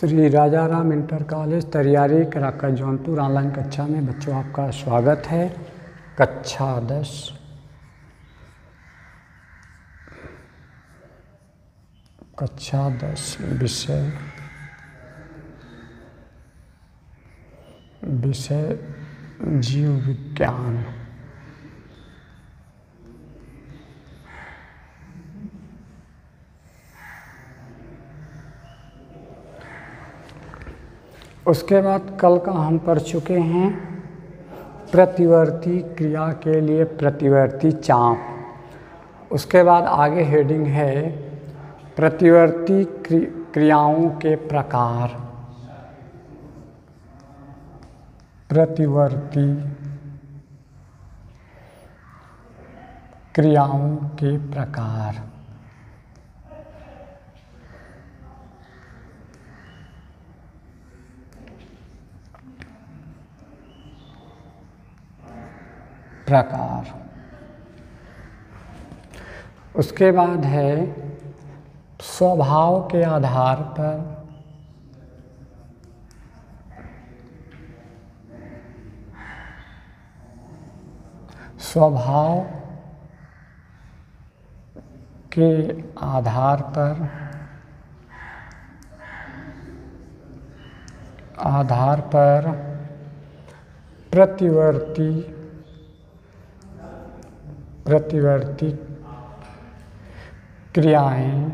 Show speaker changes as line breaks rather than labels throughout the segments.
Shri Rajaram inter college Tariyari Karaka Jaunpur online कक्षा में बच्चों आपका स्वागत है। कक्षा 10 विषय जीव विज्ञान। उसके बाद कल का हम पढ़ चुके हैं प्रतिवर्ती क्रिया के लिए प्रतिवर्ती चाप। उसके बाद आगे हेडिंग है प्रतिवर्ती क्रियाओं के प्रकार। प्रतिवर्ती क्रियाओं के प्रकार। उसके बाद है स्वभाव के आधार पर प्रतिवर्ती क्रियाएं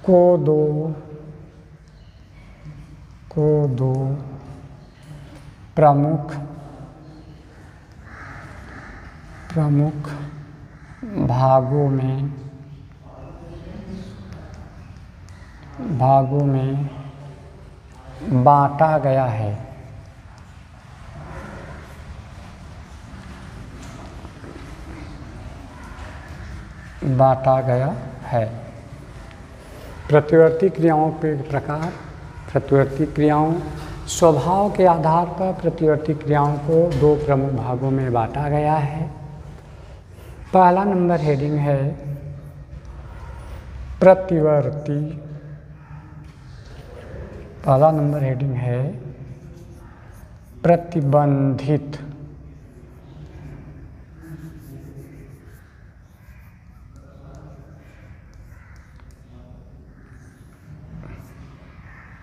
को दो प्रमुख भागों में बांटा गया है। प्रतिवर्ती क्रियाओं के प्रकार। प्रतिवर्ती क्रियाओं स्वभाव के आधार पर प्रतिवर्ती क्रियाओं को दो प्रमुख भागों में बांटा गया है। पहला नंबर हेडिंग है प्रतिवर्ती। पहला नंबर हेडिंग है प्रतिबंधित।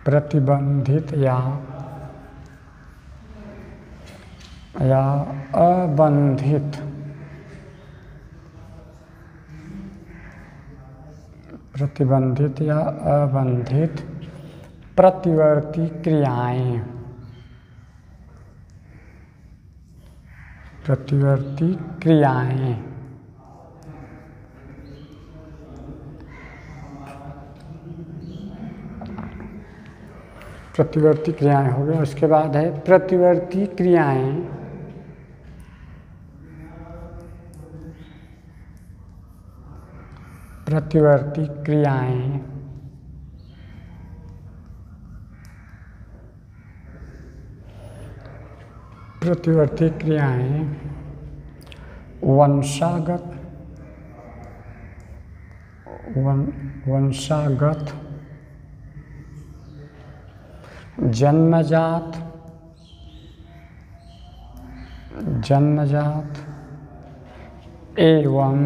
प्रतिबंधित या अबंधित प्रतिवर्ती क्रियाएं। प्रतिवर्ती क्रियाएं हो गए। उसके बाद है प्रतिवर्ती क्रियाएं वंशागत जन्मजात एवं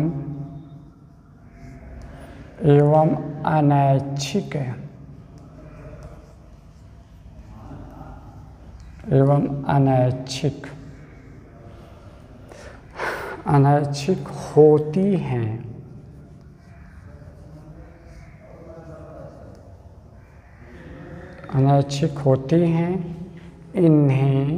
अनैच्छिक होती हैं। इन्हें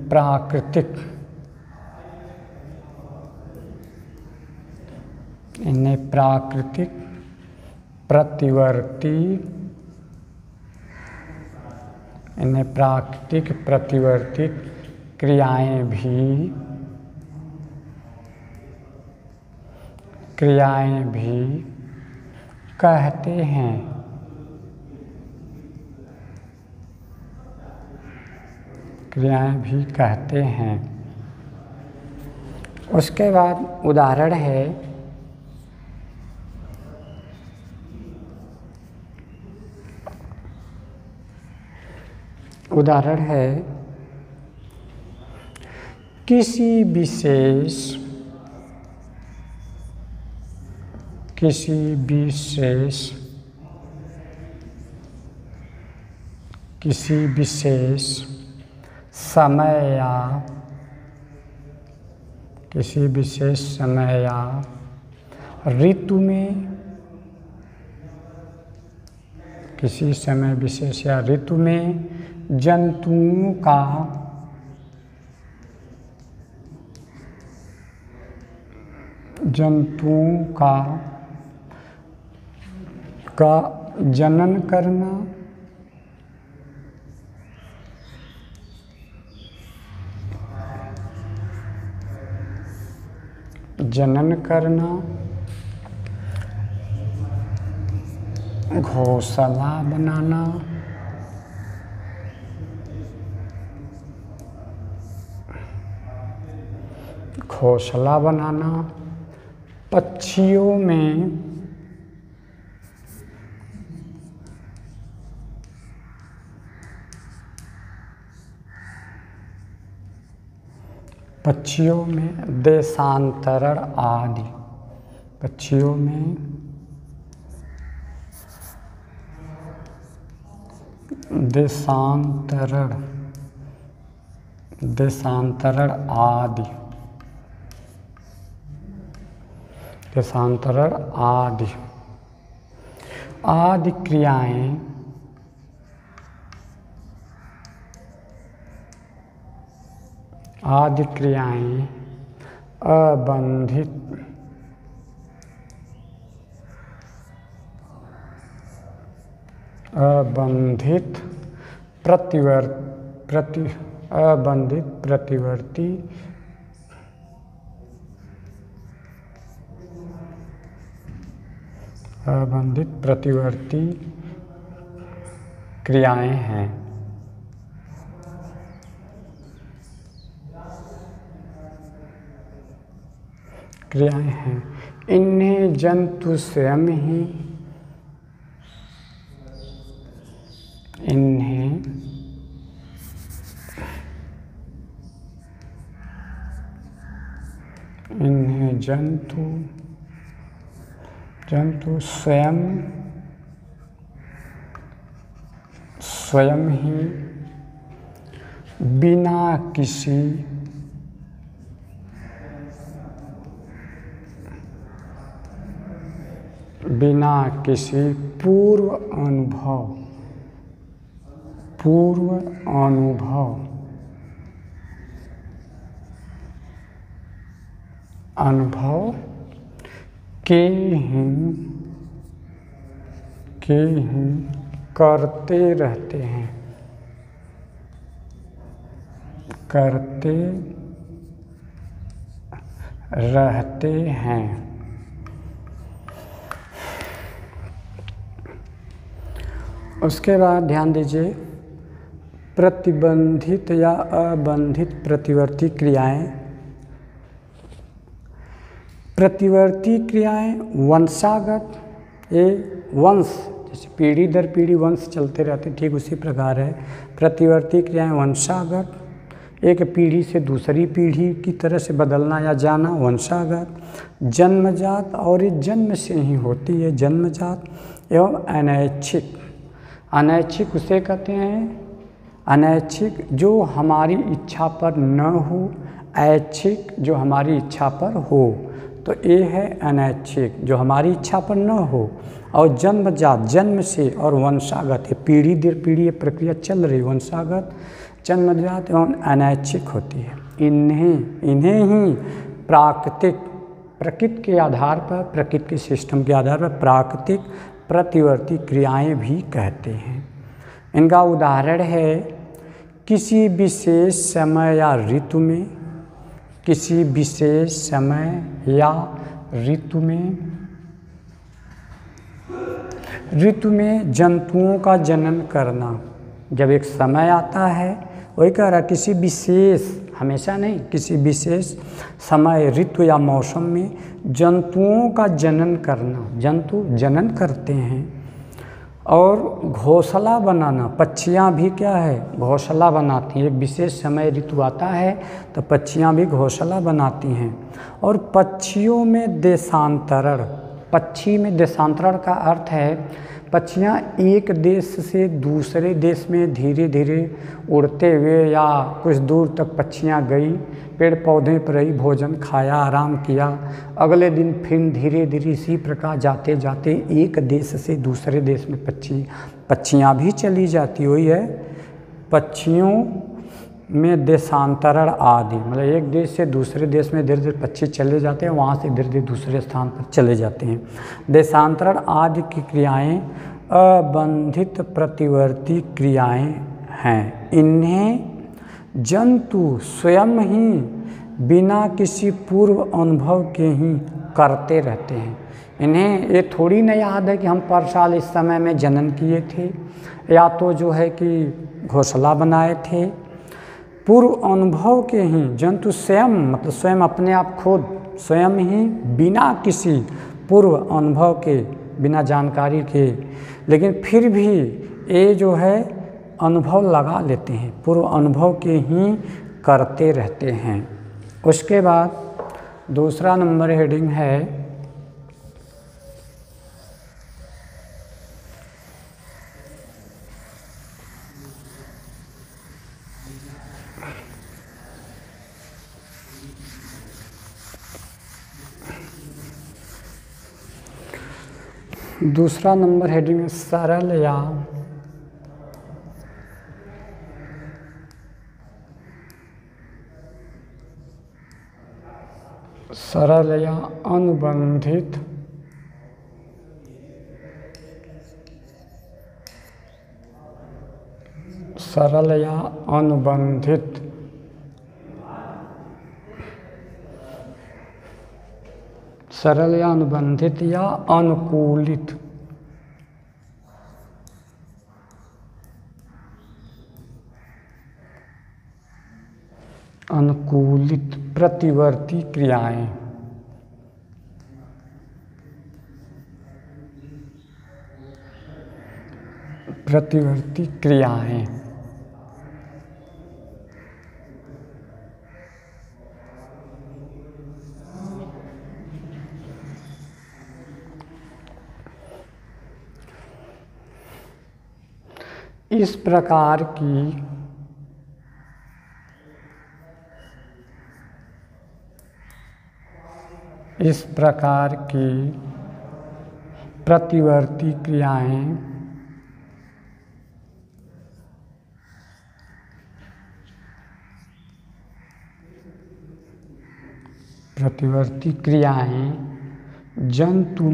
प्राकृतिक प्रतिवर्ती क्रियाएं भी कहते हैं। क्रियाएं भी कहते हैं। उसके बाद उदाहरण है किसी विशेष समय या ऋतु में, किसी समय विशेष या ऋतु में जंतुओं का जनन करना, घोंसला बनाना, पक्षियों में देशांतरण आदि, पक्षियों में देशांतरण आदि क्रियाएं अबंधित प्रतिवर्ती क्रियाएं हैं। इन्हें जंतु स्वयं ही जंतु स्वयं ही बिना किसी पूर्व अनुभव के ही करते रहते हैं। उसके बाद ध्यान दीजिए, प्रतिबंधित या अबंधित प्रतिवर्ती क्रियाएं। प्रतिवर्ती क्रियाएं वंशागत, ये वंश जैसे पीढ़ी दर पीढ़ी वंश चलते रहते, ठीक उसी प्रकार है प्रतिवर्ती क्रियाएं वंशागत, एक पीढ़ी से दूसरी पीढ़ी की तरह से बदलना या जाना वंशागत, जन्मजात और ये जन्म से ही होती है, जन्मजात एवं अनैच्छिक। अनैच्छिक उसे कहते हैं, अनैच्छिक जो हमारी इच्छा पर न हो, ऐच्छिक जो हमारी इच्छा पर हो। तो ये है अनैच्छिक जो हमारी इच्छा पर न हो, और जन्मजात जन्म से, और वंशागत है पीढ़ी दर पीढ़ी ये प्रक्रिया चल रही, वंशागत जन्मजात एवं अनैच्छिक होती है। इन्हें ही प्राकृतिक, प्रकृति के आधार पर, प्रकृति के सिस्टम के आधार पर प्राकृतिक प्रतिवर्ती क्रियाएं भी कहते हैं। इनका उदाहरण है किसी विशेष समय या ऋतु में, किसी विशेष समय या ऋतु में जंतुओं का जनन करना। जब एक समय आता है वही कह रहा किसी विशेष, हमेशा नहीं, किसी विशेष समय, ऋतु या मौसम में जंतुओं का जनन करना, जंतु जनन करते हैं, और घोंसला बनाना, पक्षियाँ भी क्या है, घोंसला बनाती हैं। एक विशेष समय ऋतु आता है तो पक्षियाँ भी घोंसला बनाती हैं। और पक्षियों में देशांतरण, पक्षी में देशांतरण का अर्थ है पक्षियाँ एक देश से दूसरे देश में धीरे धीरे उड़ते हुए, या कुछ दूर तक पक्षियाँ गई, पेड़ पौधे पर रही, भोजन खाया, आराम किया, अगले दिन फिर धीरे धीरे इसी प्रकार जाते जाते एक देश से दूसरे देश में पक्षियाँ भी चली जाती। वही है पक्षियों में देशांतरण आदि, मतलब एक देश से दूसरे देश में धीरे धीरे पक्षी चले जाते हैं, वहाँ से धीरे धीरे दूसरे स्थान पर चले जाते हैं। देशांतरण आदि की क्रियाएं अबंधित प्रतिवर्ती क्रियाएं हैं। इन्हें जंतु स्वयं ही बिना किसी पूर्व अनुभव के ही करते रहते हैं। इन्हें ये थोड़ी न याद है कि हम पर साल इस समय में जनन किए थे, या तो जो है कि घोंसला बनाए थे। पूर्व अनुभव के ही जंतु स्वयं, मतलब स्वयं अपने आप खुद स्वयं ही बिना किसी पूर्व अनुभव के, बिना जानकारी के, लेकिन फिर भी ये जो है अनुभव लगा लेते हैं, पूर्व अनुभव के ही करते रहते हैं। उसके बाद दूसरा नंबर हेडिंग है दूसरा नंबर हेडिंग है सरल या अनुबंधित सरल या अनुबंधित सरल या अनुबंधित या अनुकूलित अनुकूलित प्रतिवर्ती क्रियाएं, प्रतिवर्ती क्रियाएं इस प्रकार की प्रतिवर्ती क्रियाएं जंतु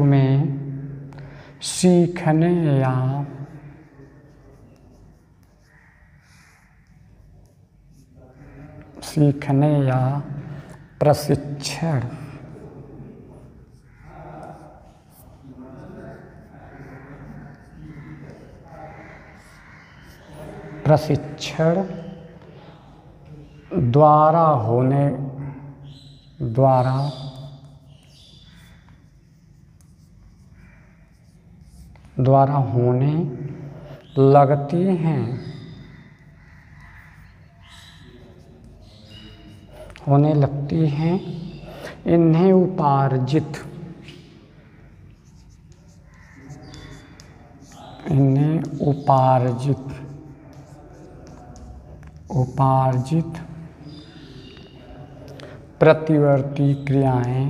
में सीखने या प्रशिक्षण द्वारा होने लगती हैं, होने लगती हैं। इन्हें उपार्जित प्रतिवर्ती क्रियाएं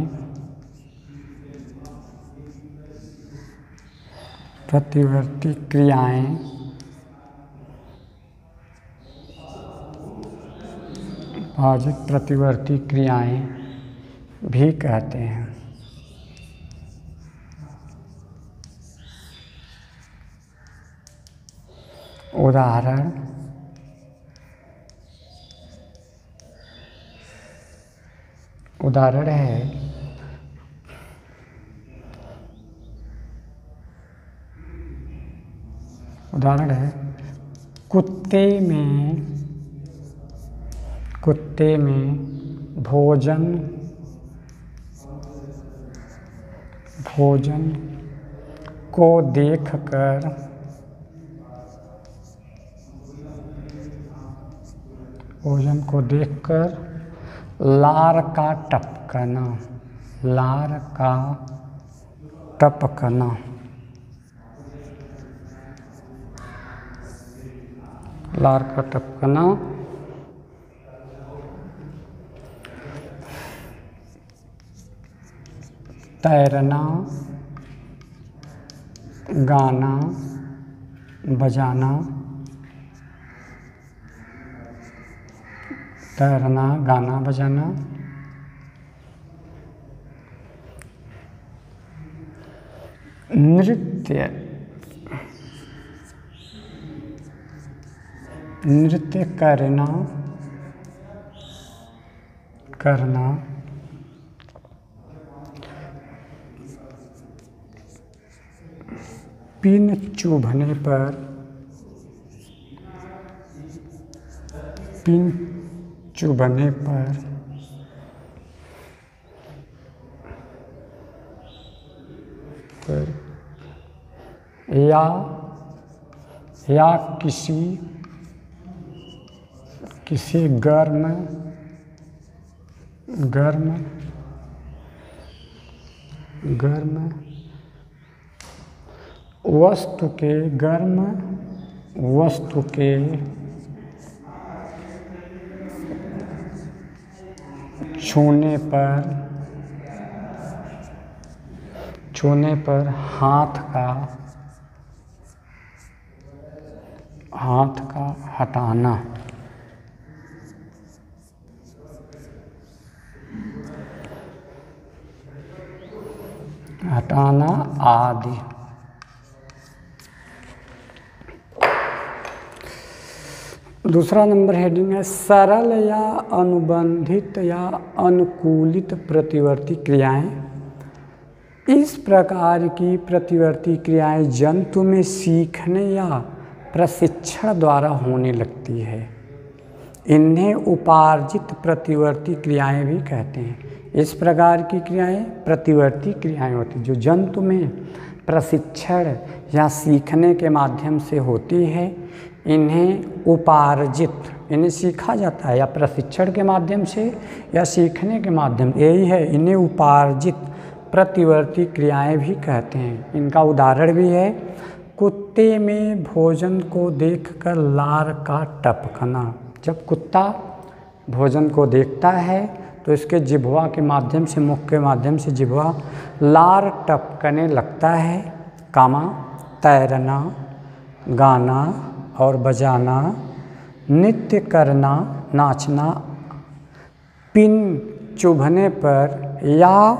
उपार्जित प्रतिवर्ती क्रियाएं भी कहते हैं। उदाहरण है उदाहरण है कुत्ते में भोजन को देखकर लार का टपकना, तैरना, गाना बजाना, नृत्य करना, पिन चुभने पर या किसी गर्म वस्तु के छूने पर हाथ का हटाना, आदि। दूसरा नंबर हेडिंग है सरल या अनुबंधित या अनुकूलित प्रतिवर्ती क्रियाएं। इस प्रकार की प्रतिवर्ती क्रियाएं जंतु में सीखने या प्रशिक्षण द्वारा होने लगती है। इन्हें उपार्जित प्रतिवर्ती क्रियाएं भी कहते हैं। इस प्रकार की क्रियाएं प्रतिवर्ती क्रियाएं होती हैं जो जंतु में प्रशिक्षण या सीखने के माध्यम से होती है। इन्हें उपार्जित, इन्हें सीखा जाता है या प्रशिक्षण के माध्यम से या सीखने के माध्यम, यही है, इन्हें उपार्जित प्रतिवर्ती क्रियाएं भी कहते हैं। इनका उदाहरण भी है कुत्ते में भोजन को देखकर लार का टपकना। जब कुत्ता भोजन को देखता है तो इसके जिह्वा के माध्यम से, मुख के माध्यम से जिह्वा लार टपकने लगता है। तैरना, गाना और बजाना, नृत्य करना, नाचना, पिन चुभने पर या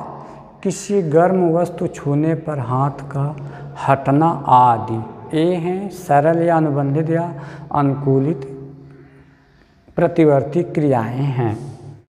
किसी गर्म वस्तु छूने पर हाथ का हटना आदि। ये हैं सरल या अनुबंधित या अनुकूलित प्रतिवर्ती क्रियाएं हैं।